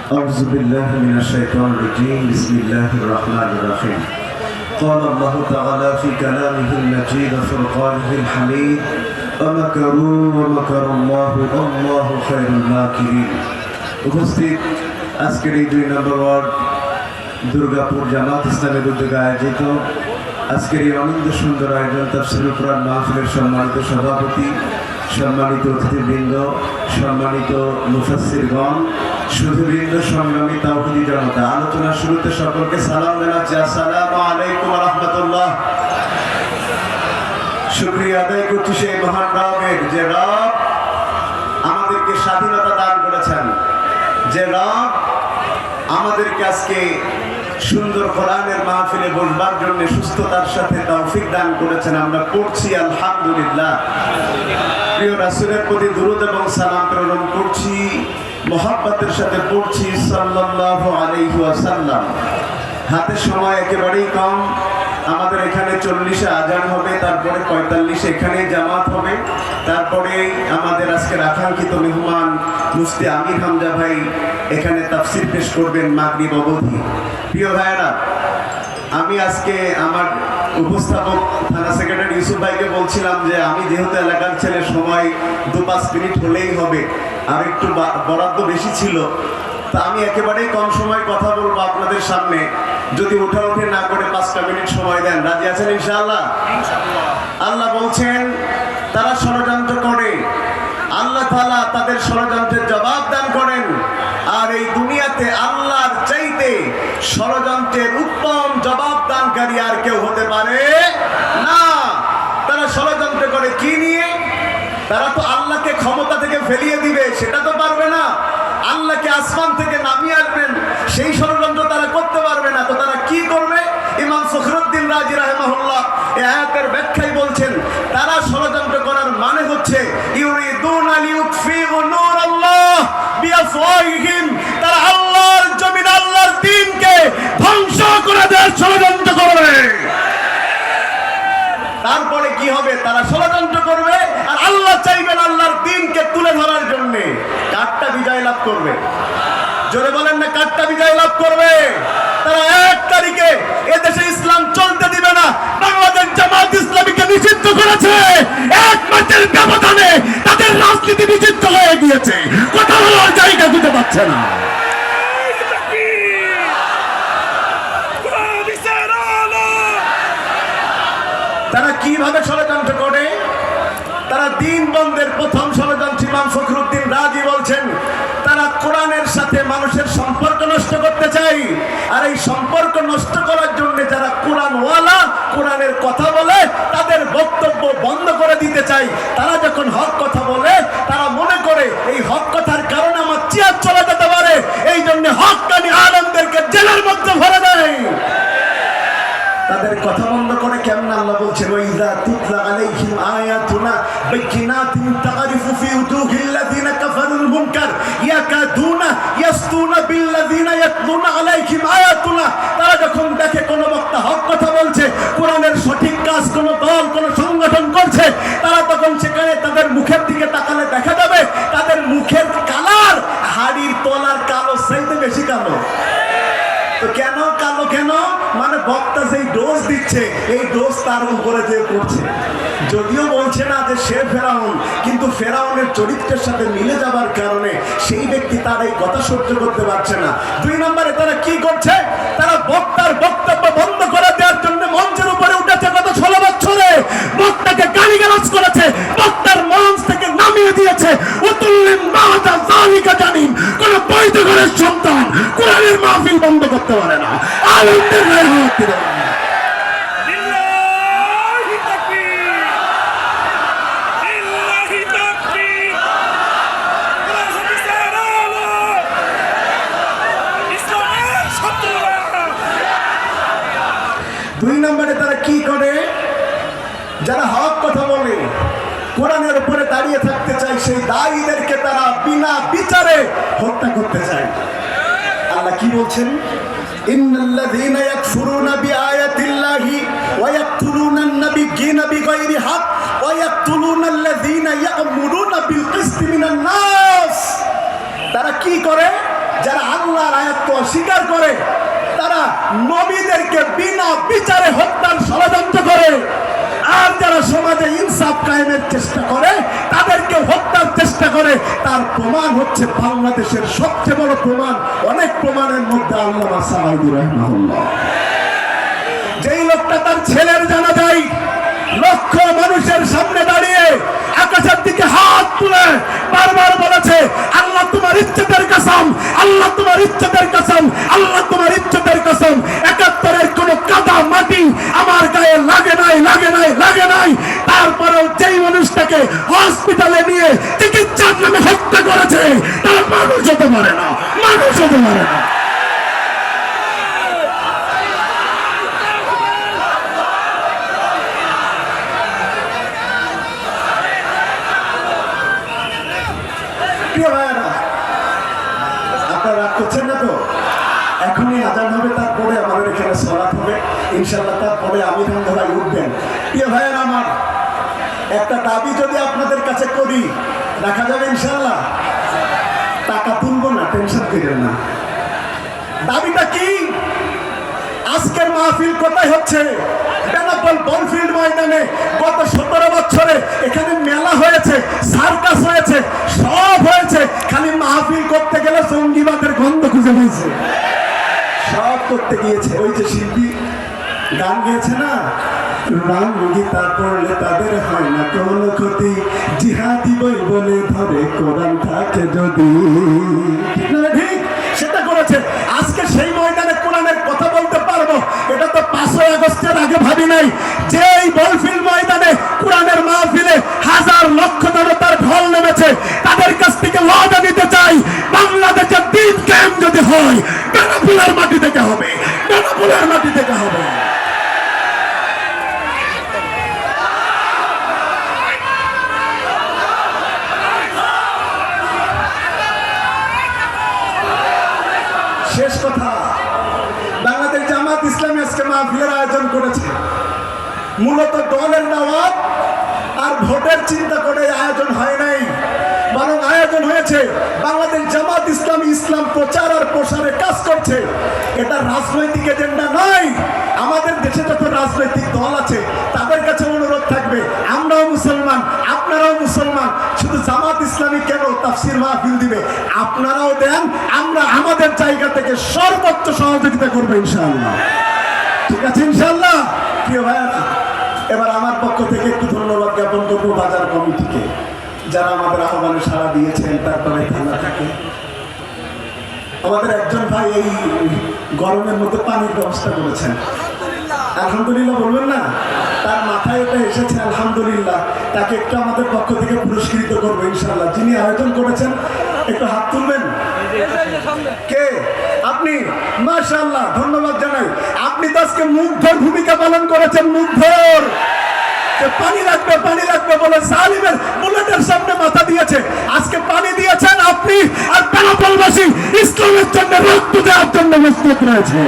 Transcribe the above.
أعوذ بالله من الشيطان الرجيم بسم الله الرحمن الرحيم قال الله تعالى في كلامه المجيد وفرقانه الحميد ومكروا ومكر الله والله خير الماكرين উপস্থিত আজকের এই 2 নম্বর ওয়ার্ড দুর্গাপুর জামাত ইসলামের উদ্যোগে আয়োজিত আজকের এই অনিন্দ সুন্দর আয়োজন তাফসীরুল কুরআন মাহফিলের সম্মানিত সভাপতি, সম্মানিত অতিথিবৃন্দ, সম্মানিত মুফাসসিরগণ, সুধীবৃন্দ, সংগ্রামী তাওহীদি জনতা, আলোচনার শুরুতে সকলকে সালাম জানাচ্ছি, আসসালামু আলাইকুম ওয়া রাহমাতুল্লাহ। শুকরিয়া আদায় করছি সেই মহান রবের, যে রব আমাদেরকে স্বাধীনতা দান করেছেন, যে রব আমাদেরকে আজকে সুন্দর কোরআনের মাহফিলে বসবার জন্য সুস্থতার সাথে তৌফিক দান করেছেন। আমরা পড়ছি আলহামদুলিল্লাহ। প্রিয় রাসূলের প্রতি দুরূদ এবং সালাম প্রেরণ করছি, মহব্বতের সাথে পড়ছি সাল্লাল্লাহু আলাইহি ওয়াসাল্লাম। হাতে সময় একেবারেই কম। আমাদের এখানে 40-এ আজান হবে, তারপরে 45-এ এখানে জামাত হবে, তারপরে আমাদের আজকের আকাঙ্ক্ষিত মেহমান মুফতি আমির হামজা ভাই এখানে তাফসীর পেশ করবেন মাগরিব অবধি। প্রিয় ভাইরা, আমি আজকে আমার উপস্থাপক থানা সেক্রেটারি ইউসুফ ভাইকে বলছিলাম যে আমি যেহেতু এলাকার ছেলে, সময় 2-5 মিনিট হলেই হবে, আর একটু বরাদ্দ বেশি ছিল, তা আমি একেবারেই কম সময় কথা বলবো আপনাদের সামনে। যদি উঠাউঠি না করে 5টা মিনিট সময় দেন, রাজি আছেন ইনশাআল্লাহ? আল্লাহ বলছেন তারা ষড়যন্ত্র করে, আল্লাহ তাআলা তাদের ষড়যন্ত্রের জবাব দান করেন। আর এই দুনিয়াতে আল্লাহর চাইতে ষড়যন্ত্রের উত্তম জবাব দানকারী আর কেউ হতে পারে না। তারা ষড়যন্ত্র করে কি নিয়ে? তারা তো আল্লাহকে ক্ষমতা থেকে ফেলিয়ে দিবে, সেটা তো পারবে না। আল্লাহকে আসমান থেকে নামিয়ে আসবেন, সেই ষড়যন্ত্র তারা করতে পারবে না। তো তারা কি করবে? ইমাম ফখরুদ্দিন রাজি রাহিমাহুল্লাহ এই আয়াতের ব্যাখ্যায় বলছেন, তারা ষড়যন্ত্র করার মানে হচ্ছে ইউরিদুনা লিউতফিউ নূরাল্লাহ বিআফওয়াহিহিম, তারা আল্লাহর জমিন, আল্লাহর দ্বীনকে ধ্বংস করে দেওয়ার ষড়যন্ত্র করবে। তারপরে কি হবে? তারা ষড়যন্ত্র করবে, আর আল্লাহ চাইবেন আল্লাহর দ্বীনকে তুলে ধরার জন্য। কারটা বিজয় লাভ করবে? জোরে বলেন না, কারটা বিজয় লাভ করবে? তারা 1 তারিখে এদেশে ইসলাম চলতে দিবে না। বাংলাদেশ জামাত ইসলামীকে নিষিদ্ধ করেছে, 1 মাসের ব্যবধানে তাদের রাজনীতি নিষিদ্ধ হয়ে গিয়েছে, কথা বলার জায়গা দিতে পারছে না। তারা কিভাবে ষড়যন্ত্র করে? তারা দিন বন্ধের প্রথম ষড়যন্ত্র, ইমাম ফখরুদ্দিন রাজি বলছেন, তারা কোরআনের সাথে মানুষের সম্পর্ক নষ্ট করতে চায়। আর এই সম্পর্ক নষ্ট করার জন্য যারা কোরআনওয়ালা, কোরআনের কথা বলে, তাদের বক্তব্য বন্ধ করে দিতে চায়। তারা যখন হক কথা বলে, তারা মনে করে এই হক কথার কারণে আমার চেয়ার চলে যেতে পারে, এই জন্য হক্কানি আলেমদেরকে জেলের মধ্যে ভরে দেয়। তাদের কথা বন্ধ করে কেমন? আল্লাহ বলছেন, ওয়াইযা তুতলা আলাইহিম আয়াতুনা বাইয়িনাতিন তারিফু ফি উজুহিল্লাযিনা কাফারুল মুনকার ইয়াকাদুনা ইয়াসতুনা বিল্লাযিনা ইয়াতলুনা আলাইহিম আয়াতুনা। তারা যখন দেখে কোন বক্তা হক কথা বলছে, কোরআনের সঠিক কাজ কোন দল, কোন সংগঠন করছে, তারা তখন সেখানে তাদের মুখের দিকে তাকালে দেখা যাবে তাদের মুখের কালার হাড়ির তলার কালো চাইতে বেশি কালো। তো কেন কালো? কেন? মানে বক্তা যেই ডোজ দিচ্ছে, এই ডোজ তার উপরে যে পড়ছে। যদিও বলছে না যে সে ফেরাউন, কিন্তু ফেরাউনের চরিত্রের সাথে মিলে যাবার কারণে সেই ব্যক্তি তার এই কথা সহ্য করতে পারছে না। 2 নম্বরে তারা কি করছে? তারা বক্তার বক্তব্য বন্ধ করে দেওয়ার জন্য মঞ্চের উপরে উঠেছে। গত 16 বছরে বক্তাকে গালিগালাজ করেছে, বক্তার মঞ্চ থেকে নামিয়ে দিয়েছে। উতুল্লিম মাদা যালিকা জানিন, কোন বৈধ ঘরের সন্তান কোরআনের মাহফিল বন্ধ করতে পারে না। আলেমদের গায়ে হাত দিবে না। তারা কি করে? যারা হক কথা বলে, কোরআনের উপরে দাঁড়িয়ে থাকতে চায়, সেই দায়ীদেরকে তারা বিনা বিচারে হত্যা করতে চায়। আল্লাহ কি বলছেন? ইন্নাল্লাযীনা ইয়াকফুরুনা বিআয়াতিল্লাহি ওয়া ইয়াকতুলুনান নাবিয়্যিনা বিগাইরি হক ওয়া ইয়াকতুলুনাল্লাযীনা ইয়া'মুরুনা বিল কিসতি মিনান নাস। তারা কি করে? যারা আল্লাহ অস্বীকার করে, তারা নবীদেরকে বিনা বিচারে হত্যার ষড়যন্ত্র করে, আর যারা সমাজে ইনসাফ কায়েমের চেষ্টা করে তাদেরকে হত্যার চেষ্টা করে। তার প্রমাণ হচ্ছে বাংলাদেশের সবচেয়ে বড় প্রমাণ, অনেক প্রমাণের মধ্যে আল্লামা সাঈদী রাহিমাহুল্লাহ, যেই লোকটা তার ছেলের জানাজায় লক্ষ মানুষের সামনে দাঁড়িয়ে আকাশের দিকে হাত তুলে বারবার বলেছে, আল্লাহ তোমার ইজ্জতের কসম, আল্লাহ তোমার ইজ্জতের কসম, আল্লাহ তোমার ইজ্জতের কসম, ৭১-এর কোন কাদা মাটি আমার গায়ে লাগে নাই, লাগে নাই, লাগে নাই। তারপরেও যেই মানুষটাকে হসপিটালে নিয়ে চিকিৎসার নামে হত্যা করেছে তারা মানুষ হতে পারে না, মানুষ হতে পারে না। আপনারা রাগ করছেন না তো? এখনই আজান হবে, তারপরে আমাদের এখানে সলাত হবে ইনশাল্লাহ, তারপরে আমির হামজা ভাই উঠবেন। প্রিয় ভাইয়েরা আমার, একটা দাবি যদি আপনাদের কাছে করি, রাখা যাবে ইনশাল্লাহ? টাকা তুলবো না, টেনশন করেন না। দাবিটা কি? আজকের মাহফিল কোথায় হচ্ছে? বেনাপোল বলফিল্ড ময়দানে। গত 17 বছরে এখানে মেলা হয়েছে, সার্কাস হয়েছে, সব হয়েছে, খালি মাহফিল করতে গেলে জঙ্গিবাদের গন্ধ খুঁজে পেয়েছে। সব করতে গিয়েছে, ওই যে শিল্পী গান গেয়েছে না, রাম গীতা পড়লে তাদের হয় না কোনো ক্ষতি, জিহাদি বই বলে ধরে কোরআন থাকে যদি, ঠিক না? ঠিক সেটা করেছে। আজকে সেই ময়দানে কোরআনের কথা বলতে পারবো, এটা তো 5ই আগস্টের আগে ভাবি নাই। যেই বলফিল ময়দানে কোরআনের মাহফিলে হাজার লক্ষ জনতার ঢল নেমেছে, তাদের কাছ থেকে ওয়াদা দিতে চাই, বাংলাদেশের দিন কায়েম যদি হয় বেনাপোলের মাটি থেকে হবে, বেনাপোলের মাটি থেকে হবে। শেষ কথা, বাংলাদেশ জামাত ইসলামী আজকে মাহফিলের আয়োজন করেছে। মূলত দলের দাওয়াত আর ভোটের চিন্তা করে আয়োজন হয় নাই, বরং আয়োজন হয়েছে বাংলাদেশ জামাত ইসলামী ইসলাম প্রচার আর প্রসারে কাজ করছে। এটা রাজনৈতিক এজেন্ডা নয়। আমাদের দেশে যত রাজনৈতিক দল আছে তাদের কাছে অনুরোধ থাকবে, আমরাও মুসলমান, আপনারাও মুসলমান, শুধু জামাত ইসলামী কেন তাফসীর মাহফিল দিবে, আপনারাও দেন, আমরা আমাদের জায়গা থেকে সর্বোচ্চ সহযোগিতা করবো ইনশাআল্লাহ। ঠিক আছে ইনশাআল্লাহ? প্রিয় ভাইয়েরা, এবার আমার পক্ষ থেকে একটু ধন্যবাদ জ্ঞাপন করবো বাজার কমিটিকে, যারা আমাদের আহ্বানে সাড়া দিয়েছেন। তারপরে থানা থেকে আমাদের একজন ভাই এই গরমের মধ্যে পানির ব্যবস্থা করেছেন, আলহামদুলিল্লাহ বলবেন না? তার মাথায় এটা এসেছে, আলহামদুলিল্লাহ। তাকে একটু আমাদের পক্ষ থেকে পুরস্কৃত করবো ইনশাআল্লাহ। যিনি আয়োজন করেছেন একটু হাত তুলবেন। কে? আপনি? মাশাআল্লাহ, ধন্যবাদ জানাই। আপনি তো আজকে মুগ্ধর ভূমিকা পালন করেছেন, মুগ্ধর। পানি লাগবে, পানি লাগবে বলে সালিমের বুলেটের সামনে মাথা দিয়েছে, আজকে পানি দিয়েছেন আপনি। আর বেনাপোলবাসী ইসলামের জন্য রক্ত দেওয়ার জন্য প্রস্তুত রয়েছে।